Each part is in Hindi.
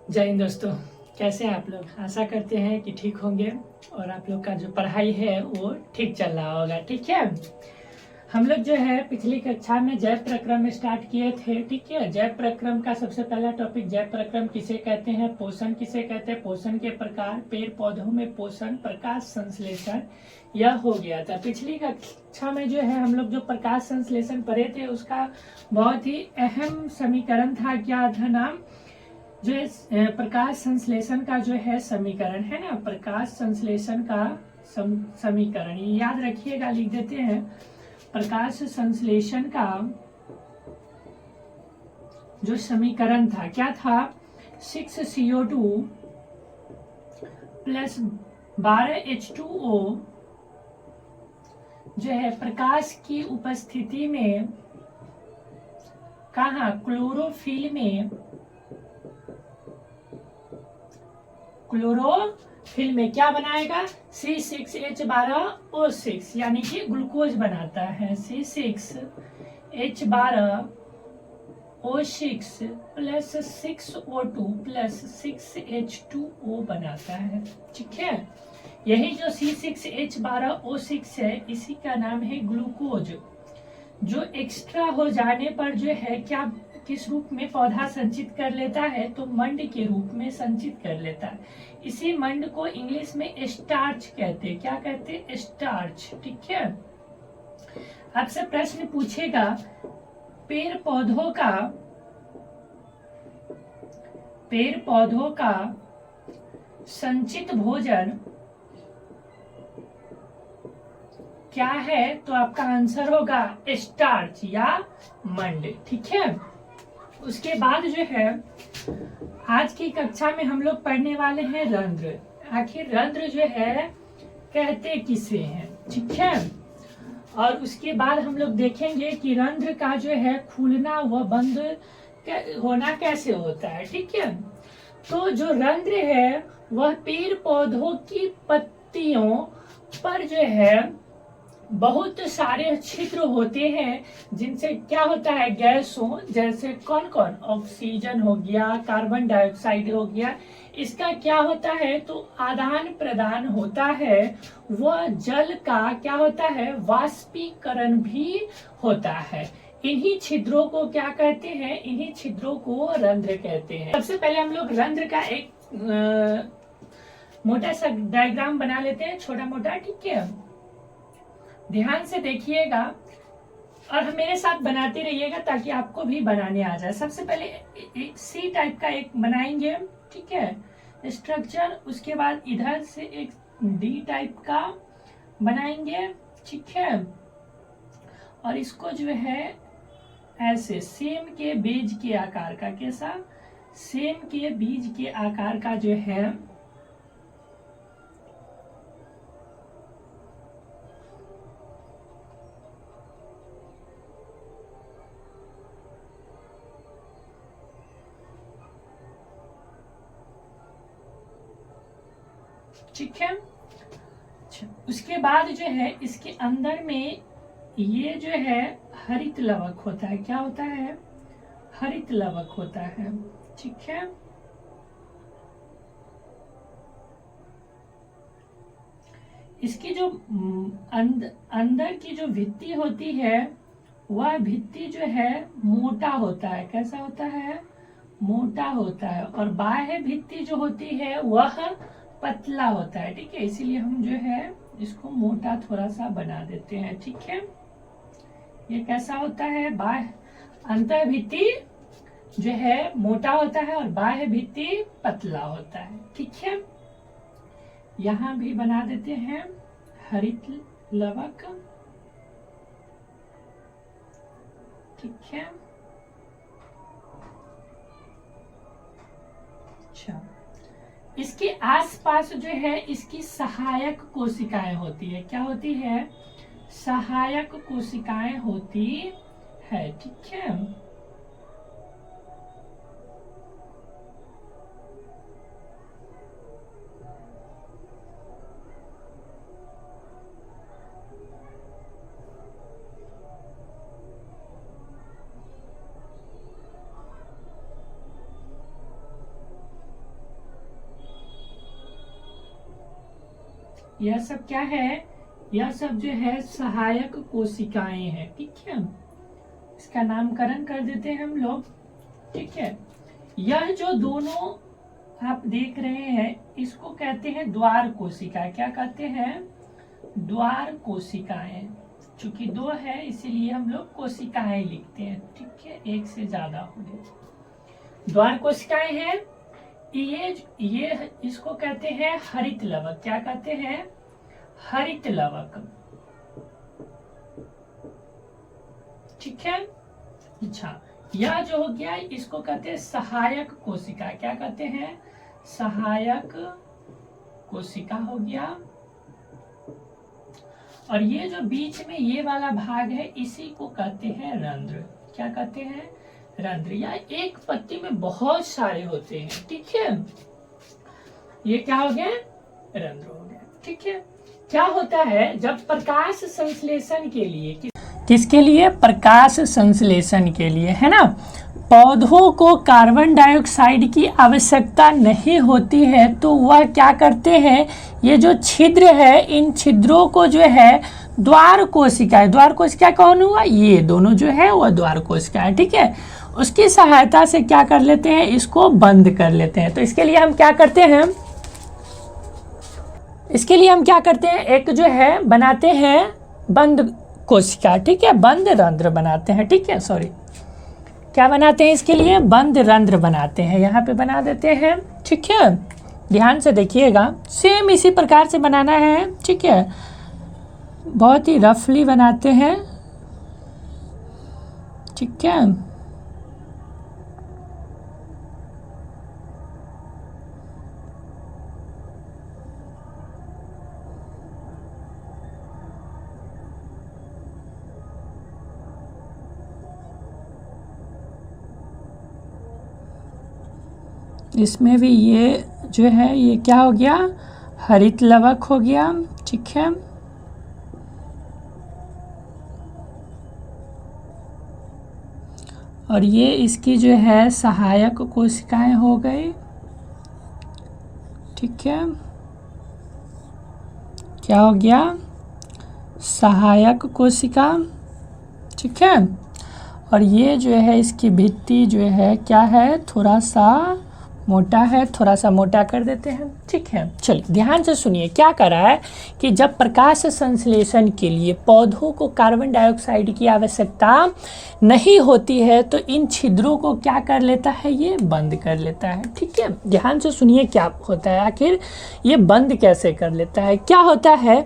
जय हिंद दोस्तों। कैसे हैं आप लोग? आशा करते हैं कि ठीक होंगे और आप लोग का जो पढ़ाई है वो ठीक चल रहा होगा। ठीक है, हम लोग जो है पिछली कक्षा में जय प्रक्रम स्टार्ट किए थे। ठीक है, जय प्रक्रम का सबसे पहला टॉपिक जय प्रक्रम किसे कहते हैं, पोषण किसे कहते हैं, पोषण के प्रकार, पेड़ पौधों में पोषण, प्रकाश संश्लेषण, यह हो गया था। पिछली कक्षा में जो है हम लोग जो प्रकाश संश्लेषण पढ़े थे उसका बहुत ही अहम समीकरण था। क्या था नाम? जो प्रकाश संश्लेषण का जो है समीकरण है ना, प्रकाश संश्लेषण का समीकरण याद रखिएगा, लिख देते हैं। प्रकाश संश्लेषण का जो समीकरण था क्या था? 6CO2 प्लस 12H2O जो है प्रकाश की उपस्थिति में कहा? क्लोरोफिल में, क्लोरोफिल में क्या बनाएगा? C6H12O6 यानी कि ग्लूकोज बनाता है। C6H12O6 plus 6O2 plus 6H2O बनाता है। ठीक है, यही जो C6H12O6 है इसी का नाम है ग्लूकोज। जो एक्स्ट्रा हो जाने पर जो है क्या, किस रूप में पौधा संचित कर लेता है? तो मंड के रूप में संचित कर लेता है। इसी मंड को इंग्लिश में स्टार्च कहते हैं। क्या कहते हैं? स्टार्च। ठीक है, आपसे प्रश्न पूछेगा पेड़ पौधों का संचित भोजन क्या है? तो आपका आंसर होगा स्टार्च या मंड। ठीक है, उसके बाद जो है आज की कक्षा में हम लोग पढ़ने वाले हैं रंध्र। आखिर रंध्र जो है कहते किसे हैं? ठीक है, और उसके बाद हम लोग देखेंगे कि रंध्र का जो है खुलना व बंद होना कैसे होता है। ठीक है, तो जो रंध्र है वह पेड़ पौधों की पत्तियों पर जो है बहुत सारे छिद्र होते हैं, जिनसे क्या होता है? गैसों, जैसे कौन कौन? ऑक्सीजन हो गया, कार्बन डाइऑक्साइड हो गया, इसका क्या होता है? तो आदान प्रदान होता है। वह जल का क्या होता है? वाष्पीकरण भी होता है। इन्हीं छिद्रों को क्या कहते हैं? इन्हीं छिद्रों को रंध्र कहते हैं। सबसे पहले हम लोग रंध्र का एक मोटा सा डायग्राम बना लेते हैं, छोटा मोटा। ठीक है, ध्यान से देखिएगा और मेरे साथ बनाते रहिएगा ताकि आपको भी बनाने आ जाए। सबसे पहले सी टाइप का एक बनाएंगे। ठीक है, स्ट्रक्चर। उसके बाद इधर से एक डी टाइप का बनाएंगे। ठीक है, और इसको जो है ऐसे सेम के बीज के आकार का, कैसा? सेम के बीज के आकार का जो है ठीक है। उसके बाद जो है इसके अंदर में ये जो है हरित लवक होता है। क्या होता है? हरित लवक होता है। ठीक है, इसकी जो अंदर की जो भित्ति होती है वह भित्ति जो है मोटा होता है। कैसा होता है? मोटा होता है। और बाह्य भित्ति जो होती है वह पतला होता है। ठीक है, इसीलिए हम जो है इसको मोटा थोड़ा सा बना देते हैं। ठीक है, ये कैसा होता है? बाह्य अंतर भित्ति जो है मोटा होता है और बाह्य भित्ति पतला होता है। ठीक है, यहां भी बना देते हैं हरित लवक। ठीक है, अच्छा, इसके आसपास जो है इसकी सहायक कोशिकाएं होती है। क्या होती है? सहायक कोशिकाएं होती है। ठीक है, यह सब क्या है, यह सब जो है सहायक कोशिकाएं हैं। ठीक है, इसका नामकरण कर देते हैं हम लोग। ठीक है, यह जो दोनों आप देख रहे हैं इसको कहते हैं द्वार कोशिका। क्या कहते हैं, द्वार कोशिकाएं। चूंकि दो है इसीलिए हम लोग कोशिकाएं लिखते हैं। ठीक है, एक से ज्यादा हो गए। द्वार कोशिकाएं हैं ये इसको कहते हैं हरित लवक। क्या कहते हैं, हरित लवक। ठीक है, अच्छा यह जो हो गया इसको कहते हैं सहायक कोशिका। क्या कहते हैं, सहायक कोशिका हो गया। और ये जो बीच में ये वाला भाग है इसी को कहते हैं रंध्र। क्या कहते हैं, रंध्र। या एक पत्ती में बहुत सारे होते हैं। ठीक है, ये क्या हो गया, रंध्र हो गया। ठीक है, क्या होता है जब प्रकाश संश्लेषण के लिए, किसके लिए, प्रकाश संश्लेषण के लिए, है ना, पौधों को कार्बन डाइऑक्साइड की आवश्यकता नहीं होती है तो वह क्या करते हैं, ये जो छिद्र है इन छिद्रों को जो है द्वार कोशिका, द्वार कोशिका कौन हुआ, ये दोनों जो है वह द्वार कोशिका है। ठीक है, उसकी सहायता से क्या कर लेते हैं, इसको बंद कर लेते हैं। तो इसके लिए हम क्या करते हैं, इसके लिए हम क्या करते हैं, एक जो है बनाते हैं बंद कोशिका। ठीक है, बंद रंध्र बनाते हैं। ठीक है, सॉरी क्या बनाते हैं, इसके लिए बंद रंध्र बनाते हैं। यहाँ पे बना देते हैं। ठीक है, ध्यान से देखिएगा, सेम इसी प्रकार से बनाना है। ठीक है, बहुत ही रफली बनाते हैं। ठीक है, इसमें भी ये जो है ये क्या हो गया, हरित लवक हो गया। ठीक है, और ये इसकी जो है सहायक कोशिकाएं हो गई। ठीक है, क्या हो गया, सहायक कोशिका। ठीक है, और ये जो है इसकी भित्ति जो है क्या है, थोड़ा सा मोटा है, थोड़ा सा मोटा कर देते हैं। ठीक है, चलिए ध्यान से सुनिए, क्या कर रहा है कि जब प्रकाश संश्लेषण के लिए पौधों को कार्बन डाइऑक्साइड की आवश्यकता नहीं होती है तो इन छिद्रों को क्या कर लेता है, ये बंद कर लेता है। ठीक है, ध्यान से सुनिए क्या होता है, आखिर ये बंद कैसे कर लेता है। क्या होता है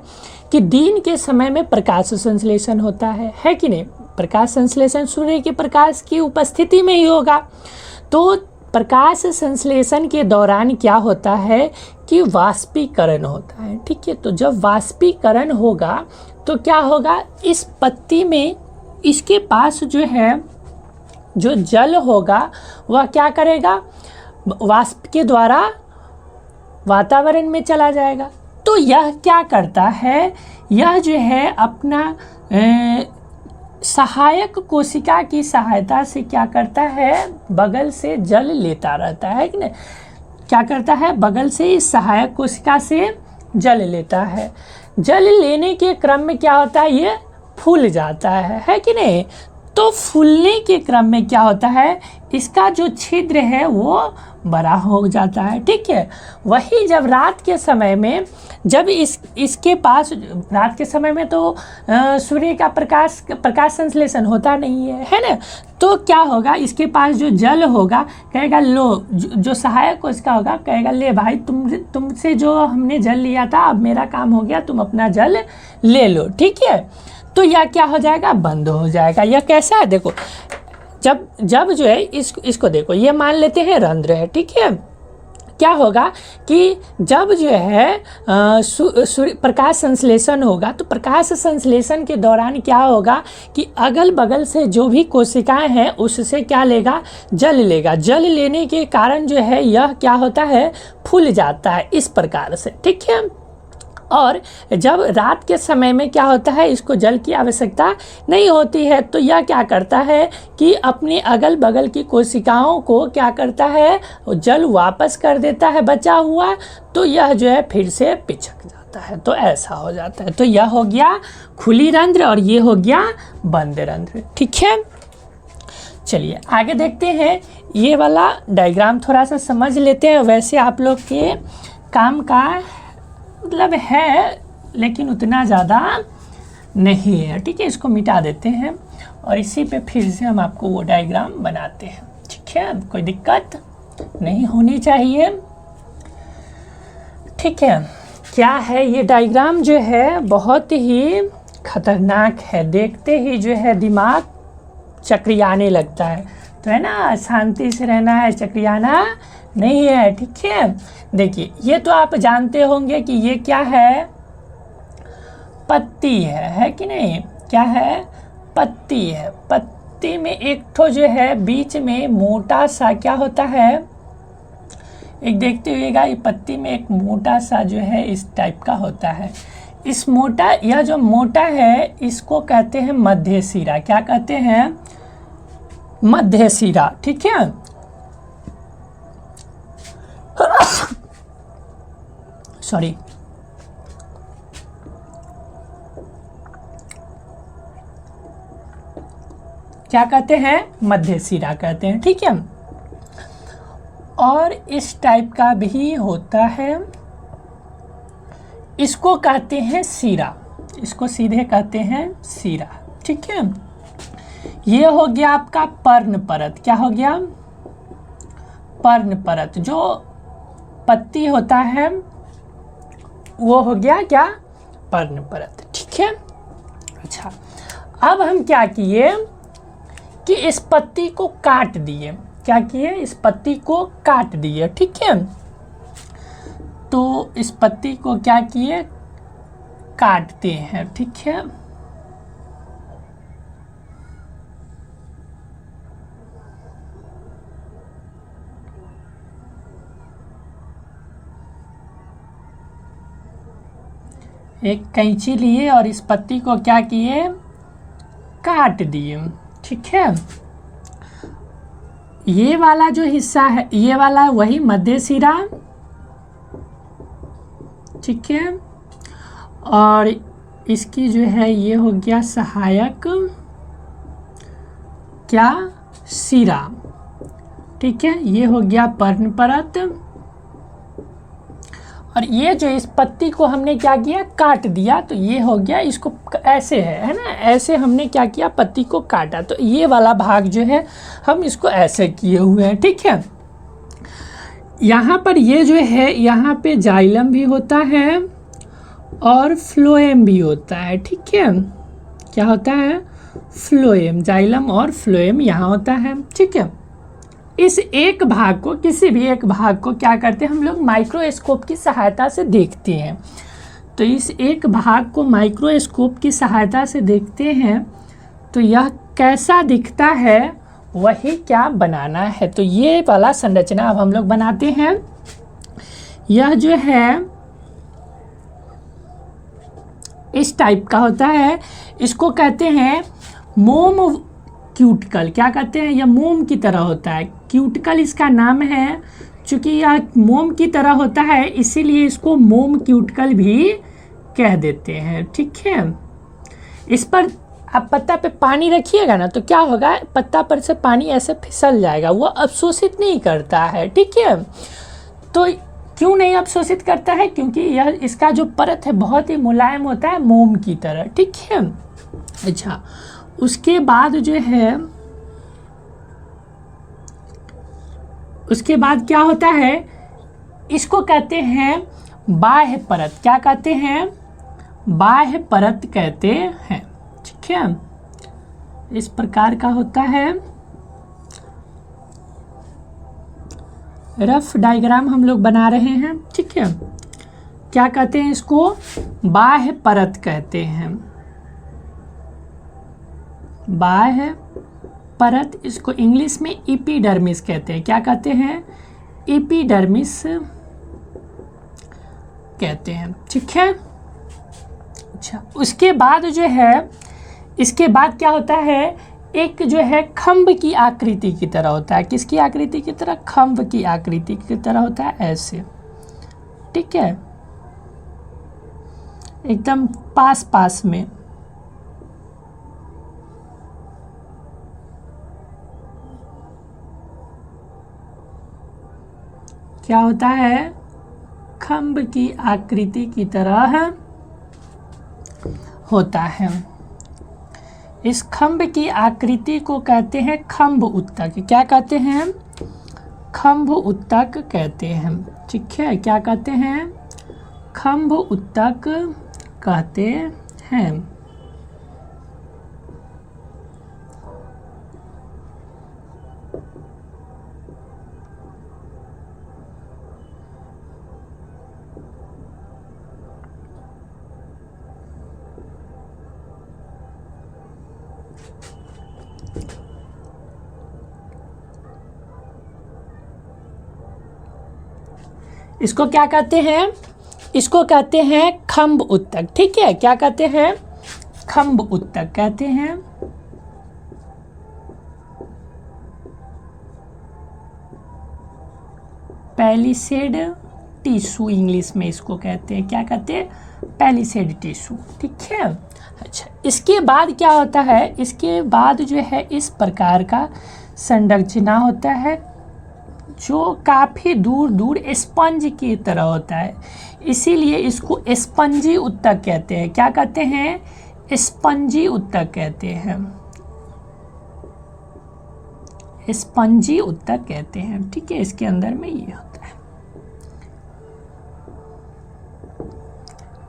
कि दिन के समय में प्रकाश संश्लेषण होता है कि नहीं, प्रकाश संश्लेषण सूर्य के प्रकाश की उपस्थिति में ही होगा। तो प्रकाश संश्लेषण के दौरान क्या होता है कि वाष्पीकरण होता है। ठीक है, तो जब वाष्पीकरण होगा तो क्या होगा, इस पत्ती में इसके पास जो है जो जल होगा वह क्या करेगा, वाष्प के द्वारा वातावरण में चला जाएगा। तो यह क्या करता है, यह जो है अपना सहायक कोशिका की सहायता से क्या करता है, बगल से जल लेता रहता है कि नहीं, क्या करता है, बगल से इस सहायक कोशिका से जल लेता है। जल लेने के क्रम में क्या होता है, ये फूल जाता है कि नहीं। तो फूलने के क्रम में क्या होता है, इसका जो छिद्र है वो बड़ा हो जाता है। ठीक है, वही जब रात के समय में जब इसके पास, रात के समय में तो सूर्य का प्रकाश संश्लेषण होता नहीं है ना, तो क्या होगा, इसके पास जो जल होगा कहेगा लो, जो सहायक कोशिका होगा कहेगा ले भाई तुमसे जो हमने जल लिया था अब मेरा काम हो गया, तुम अपना जल ले लो। ठीक है, तो यह क्या हो जाएगा, बंद हो जाएगा। यह कैसा है, देखो जब जो है इसको देखो, ये मान लेते हैं रंध्र है। ठीक है, क्या होगा कि जब जो है प्रकाश संश्लेषण होगा तो प्रकाश संश्लेषण के दौरान क्या होगा कि अगल बगल से जो भी कोशिकाएं हैं उससे क्या लेगा, जल लेगा। जल लेने के कारण जो है यह क्या होता है, फूल जाता है इस प्रकार से। ठीक है, और जब रात के समय में क्या होता है, इसको जल की आवश्यकता नहीं होती है तो यह क्या करता है कि अपने अगल बगल की कोशिकाओं को क्या करता है, जल वापस कर देता है बचा हुआ, तो यह जो है फिर से पिचक जाता है। जाता है, तो ऐसा हो जाता है। तो यह हो गया खुली रंध्र और ये हो गया बंद रंध्र। ठीक है, चलिए आगे देखते हैं। ये वाला डायग्राम थोड़ा सा समझ लेते हैं। वैसे आप लोग के काम का मतलब है, लेकिन उतना ज़्यादा नहीं है। ठीक है, इसको मिटा देते हैं और इसी पे फिर से हम आपको वो डायग्राम बनाते हैं। ठीक है, कोई दिक्कत नहीं होनी चाहिए। ठीक है, क्या है ये डायग्राम जो है बहुत ही खतरनाक है। देखते ही जो है दिमाग चक्रियाने लगता है। तो है ना, शांति से रहना है, चक्रियाना नहीं है। ठीक है, देखिए ये तो आप जानते होंगे कि ये क्या है, पत्ती है कि नहीं? क्या है? पत्ती है। पत्ती में एक ठो जो है बीच में मोटा सा क्या होता है, एक देखते हुएगा, ये पत्ती में एक मोटा सा जो है इस टाइप का होता है। इस मोटा, यह जो मोटा है इसको कहते हैं मध्य सिरा। क्या कहते हैं? मध्य सिरा। ठीक है, सॉरी, क्या कहते हैं? मध्य सिरा कहते हैं। ठीक है, और इस टाइप का भी होता है, इसको कहते हैं सिरा। इसको सीधे कहते हैं सिरा। ठीक है, ये हो गया आपका पर्ण परत। क्या हो गया? पर्ण परत। जो पत्ती होता है वो हो गया क्या? पर्ण परत। ठीक है, अच्छा, अब हम क्या किए कि इस पत्ती को काट दिए। क्या किए? इस पत्ती को काट दिए। ठीक है, तो इस पत्ती को क्या किए? काटते हैं। ठीक है, एक कैंची लिए और इस पत्ती को क्या किए? काट दिए। ठीक है, ये वाला जो हिस्सा है, ये वाला वही मध्य सिरा। ठीक है, और इसकी जो है ये हो गया सहायक क्या? सिरा। ठीक है, ये हो गया पर्ण परत। और ये जो इस पत्ती को हमने क्या किया? काट दिया। तो ये हो गया, इसको ऐसे है ना, ऐसे हमने क्या किया? पत्ती को काटा। तो ये वाला भाग जो है हम इसको ऐसे किए हुए हैं। ठीक है, यहाँ पर ये जो है, यहाँ पे जाइलम भी होता है और फ्लोएम भी होता है। ठीक है, क्या होता है? फ्लोएम। जाइलम और फ्लोएम यहाँ होता है। ठीक है, इस एक भाग को, किसी भी एक भाग को क्या करते हैं हम लोग? माइक्रोस्कोप की सहायता से देखते हैं। तो इस एक भाग को माइक्रोस्कोप की सहायता से देखते हैं तो यह कैसा दिखता है वही क्या बनाना है। तो ये वाला संरचना अब हम लोग बनाते हैं। यह जो है इस टाइप का होता है। इसको कहते हैं मोम क्यूटिकल। क्या कहते हैं? यह मोम की तरह होता है। क्यूटिकल इसका नाम है। चूँकि यह मोम की तरह होता है इसीलिए इसको मोम क्यूटिकल भी कह देते हैं। ठीक है, इस पर आप पत्ता पे पानी रखिएगा ना तो क्या होगा? पत्ता पर से पानी ऐसे फिसल जाएगा, वो अवशोषित नहीं करता है। ठीक है, तो क्यों नहीं अवशोषित करता है? क्योंकि यह, इसका जो परत है बहुत ही मुलायम होता है, मोम की तरह। ठीक है, अच्छा, उसके बाद जो है, उसके बाद क्या होता है? इसको कहते हैं बाह्य परत। क्या कहते हैं? बाह्य परत कहते हैं। ठीक है, इस प्रकार का होता है। रफ डायग्राम हम लोग बना रहे हैं। ठीक है, क्या कहते हैं? इसको बाह्य परत कहते हैं। बाह्य परत, इसको इंग्लिश में एपिडर्मिस कहते हैं। क्या कहते हैं? एपिडर्मिस कहते हैं। ठीक है, अच्छा, उसके बाद जो है, इसके बाद क्या होता है? एक जो है खंभ की आकृति की तरह होता है। किसकी आकृति की तरह? खंभ की आकृति की तरह होता है, ऐसे। ठीक है, एकदम पास पास में। क्या होता है? खम्भ की आकृति की तरह होता है। इस खम्भ की आकृति को कहते हैं खम्भ उत्तक। क्या कहते हैं? खम्भ उत्तक कहते हैं। ठीक है, क्या कहते हैं? खम्भ उत्तक कहते हैं। इसको क्या कहते हैं? इसको कहते हैं खम्भ उत्तक। ठीक है, क्या कहते हैं? खम्भ उत्तक कहते हैं। पैलिसेड टिश्यू इंग्लिश में इसको कहते हैं। क्या कहते हैं? Palisade tissue. ठीक है, अच्छा, इसके बाद क्या होता है? इसके बाद जो है इस प्रकार का संरचना होता है जो काफ़ी दूर दूर स्पंज की तरह होता है, इसीलिए इसको स्पंजी उत्तक कहते हैं। क्या कहते हैं? स्पंजी उत्तक कहते हैं। स्पंजी उत्तक कहते हैं। ठीक है, इसके अंदर में ये होता है।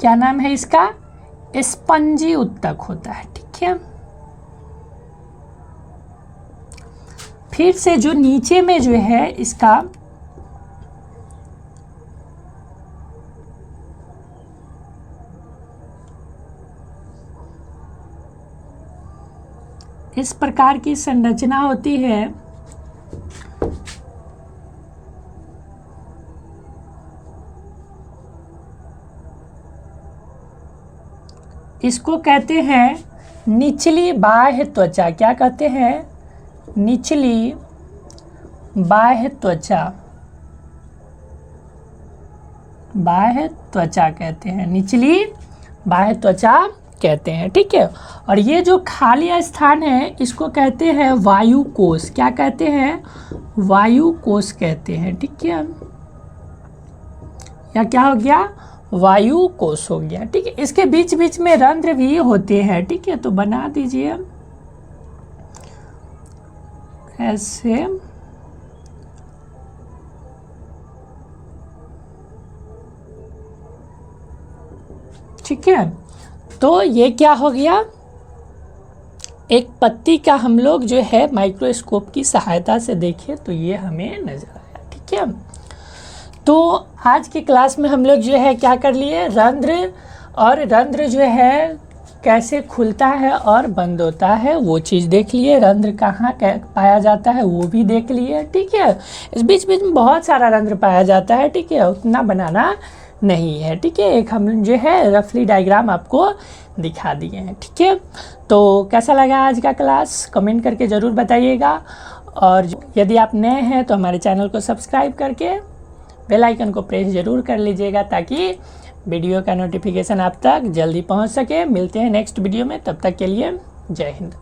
क्या नाम है इसका? स्पंजी उत्तक होता है। ठीक है, फिर से जो नीचे में जो है इसका इस प्रकार की संरचना होती है। इसको कहते हैं निचली बाह्य त्वचा। क्या कहते हैं? निचली बाह्य त्वचा। बाह्य त्वचा कहते हैं, निचली बाह्य त्वचा कहते हैं। ठीक है, और ये जो खाली स्थान है इसको कहते हैं वायु कोश। क्या कहते हैं? वायु कोश कहते हैं। ठीक है, या क्या हो गया? वायु कोश हो गया। ठीक है, इसके बीच बीच में रंध्र भी होते हैं। ठीक है, तो बना दीजिए ऐसे। ठीक है, तो ये क्या हो गया? एक पत्ती का हम लोग जो है माइक्रोस्कोप की सहायता से देखें तो ये हमें नजर आया। ठीक है, तो आज की क्लास में हम लोग जो है क्या कर लिए? रंध्र, और रंध्र जो है कैसे खुलता है और बंद होता है वो चीज़ देख लिए। रंध्र कहाँ पाया जाता है वो भी देख लिए। ठीक है, इस बीच बीच में बहुत सारा रंध्र पाया जाता है। ठीक है, उतना बनाना नहीं है। ठीक है, एक हम जो है रफली डायग्राम आपको दिखा दिए हैं। ठीक है, तो कैसा लगा आज का क्लास कमेंट करके ज़रूर बताइएगा, और यदि आप नए हैं तो हमारे चैनल को सब्सक्राइब करके बेल आइकन को प्रेस ज़रूर कर लीजिएगा ताकि वीडियो का नोटिफिकेशन आप तक जल्दी पहुंच सके। मिलते हैं नेक्स्ट वीडियो में, तब तक के लिए जय हिंद।